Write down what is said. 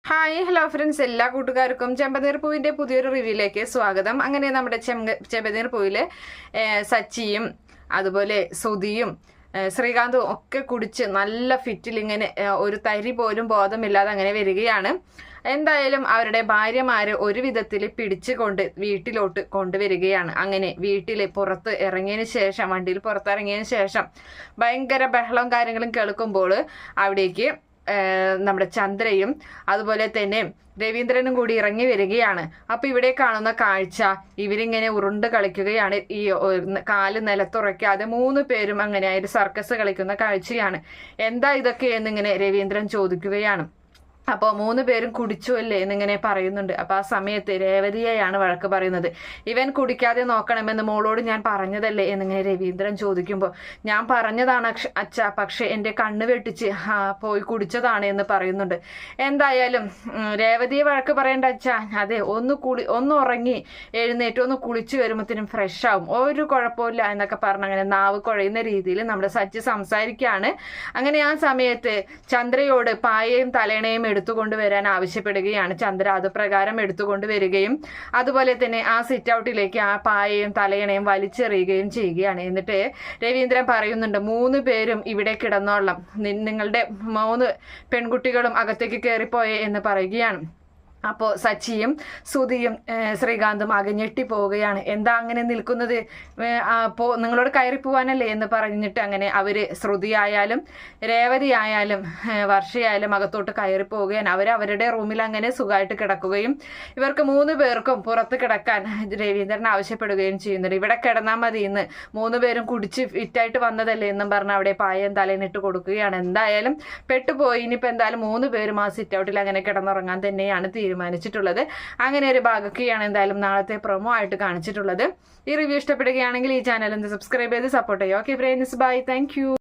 Hi hello friends, എല്ലാ കൂട്ടുകാർക്കും ചെമ്പനീർ പൂവിൻ്റെ പുതിയൊരു റിവ്യൂയിലേക്ക് സ്വാഗതം. അങ്ങനെ നമ്മുടെ ചെമ്പനീർ പൂവിലെ സച്ചിയും അതുപോലെ സുധിയും ശ്രീകാന്തും ഒക്കെ കുടിച്ച് നല്ല ഫിറ്റിൽ ഇങ്ങനെ ഒരു തരി പോലും ബോധമില്ലാതെ അങ്ങനെ വരികയാണ്. എന്തായാലും അവരുടെ ഭാര്യമാര് ഒരു വിധത്തിൽ പിടിച്ചുകൊണ്ട് വീട്ടിലോട്ട് കൊണ്ടുവരികയാണ്. അങ്ങനെ വീട്ടിൽ പുറത്ത് ഇറങ്ങിയതിന് ശേഷം, വണ്ടിയിൽ പുറത്തിറങ്ങിയതിന് ശേഷം ഭയങ്കര ബഹളവും കാര്യങ്ങളും കേൾക്കുമ്പോൾ അവിടേക്ക് നമ്മുടെ ചന്ദ്രയും അതുപോലെ തന്നെ രവീന്ദ്രനും കൂടി ഇറങ്ങി വരികയാണ്. അപ്പൊ ഇവിടെ കാണുന്ന കാഴ്ച, ഇവരിങ്ങനെ ഉരുണ്ട് കളിക്കുകയാണ്. ഈ കാല് നിലത്തുറയ്ക്കാതെ 3 പേരും അങ്ങനെ ഒരു സർക്കസ് കളിക്കുന്ന കാഴ്ചയാണ്. എന്താ ഇതൊക്കെ എന്നിങ്ങനെ രവീന്ദ്രൻ ചോദിക്കുകയാണ്. അപ്പോൾ 3 പേരും കുടിച്ചു അല്ലേ എന്നിങ്ങനെ പറയുന്നുണ്ട്. അപ്പൊ ആ സമയത്ത് രേവതിയെയാണ് വഴക്ക് പറയുന്നത്. ഇവൻ കുടിക്കാതെ നോക്കണമെന്ന് മോളോട് ഞാൻ പറഞ്ഞതല്ലേ എന്നിങ്ങനെ രവീന്ദ്രൻ ചോദിക്കുമ്പോൾ, ഞാൻ പറഞ്ഞതാണ് അച്ഛ, പക്ഷെ എൻ്റെ കണ്ണ് വെട്ടിച്ച് പോയി കുടിച്ചതാണ് എന്ന് പറയുന്നുണ്ട്. എന്തായാലും രേവതിയെ വഴക്ക് പറയേണ്ട അച്ഛ, അതെ ഒന്ന് ഉറങ്ങി എഴുന്നേറ്റ് ഒന്ന് കുളിച്ചു വരുമ്പോഴത്തേനും ഫ്രഷ് ആവും, ഒരു കുഴപ്പമില്ല എന്നൊക്കെ പറഞ്ഞ് അങ്ങനെ നാവ് കുഴയുന്ന രീതിയിൽ നമ്മുടെ സച്ചി സംസാരിക്കുകയാണ്. അങ്ങനെ ആ സമയത്ത് ചന്ദ്രയോട് പായയും തലേണയും എടുത്തുകൊണ്ടുവരാൻ ആവശ്യപ്പെടുകയാണ്. ചന്ദ്ര അത് പ്രകാരം എടുത്തുകൊണ്ടുവരികയും അതുപോലെ തന്നെ ആ സിറ്റ് ഔട്ടിലേക്ക് ആ പായയും തലയണയും വലിച്ചെറിയുകയും ചെയ്യുകയാണ്. എന്നിട്ട് രവീന്ദ്രൻ പറയുന്നുണ്ട്, 3 പേരും ഇവിടെ കിടന്നോളാം, നിങ്ങളുടെ 3 പെൺകുട്ടികളും അകത്തേക്ക് കയറിപ്പോയേ എന്ന് പറയുകയാണ്. അപ്പോൾ സച്ചിയും സുധിയും ശ്രീകാന്തും ആകെ ഞെട്ടിപ്പോവുകയാണ്. എന്താ അങ്ങനെ നിൽക്കുന്നത്, നിങ്ങളോട് കയറിപ്പോവാനല്ലേ എന്ന് പറഞ്ഞിട്ട് അങ്ങനെ അവര് ശ്രുതി ആയാലും രേവതി ആയാലും വർഷയായാലും അകത്തോട്ട് കയറിപ്പോവുകയാണ്. അവരവരുടെ റൂമിൽ അങ്ങനെ സുഖമായിട്ട് കിടക്കുകയും ഇവർക്ക് 3 പേർക്കും പുറത്ത് കിടക്കാൻ രവീന്ദ്രൻ ആവശ്യപ്പെടുകയും ചെയ്യുന്നുണ്ട്. ഇവിടെ കിടന്നാൽ മതി, ഇന്ന് 3 പേരും കുടിച്ച് ഫിറ്റായിട്ട് വന്നതല്ലേ എന്നും പറഞ്ഞ് അവിടെ പായം തലേനിട്ട് കൊടുക്കുകയാണ്. എന്തായാലും പെട്ടുപോയി. ഇനിയിപ്പോൾ എന്തായാലും 3 പേരും ആ സിറ്റ് ഔട്ടിൽ അങ്ങനെ കിടന്നുറങ്ങാൻ തന്നെയാണ് തീരുമാനിച്ചിട്ടുള്ളത്. അങ്ങനെ ഒരു ഭാഗമൊക്കെയാണ് എന്തായാലും നാളത്തെ പ്രൊമോ ആയിട്ട് കാണിച്ചിട്ടുള്ളത്. ഈ റിവ്യൂ ഇഷ്ടപ്പെടുകയാണെങ്കിൽ ഈ ചാനൽ ഒന്ന് സബ്സ്ക്രൈബ് ചെയ്ത് സപ്പോർട്ട് ചെയ്യുക. Okay friends, bye, thank U.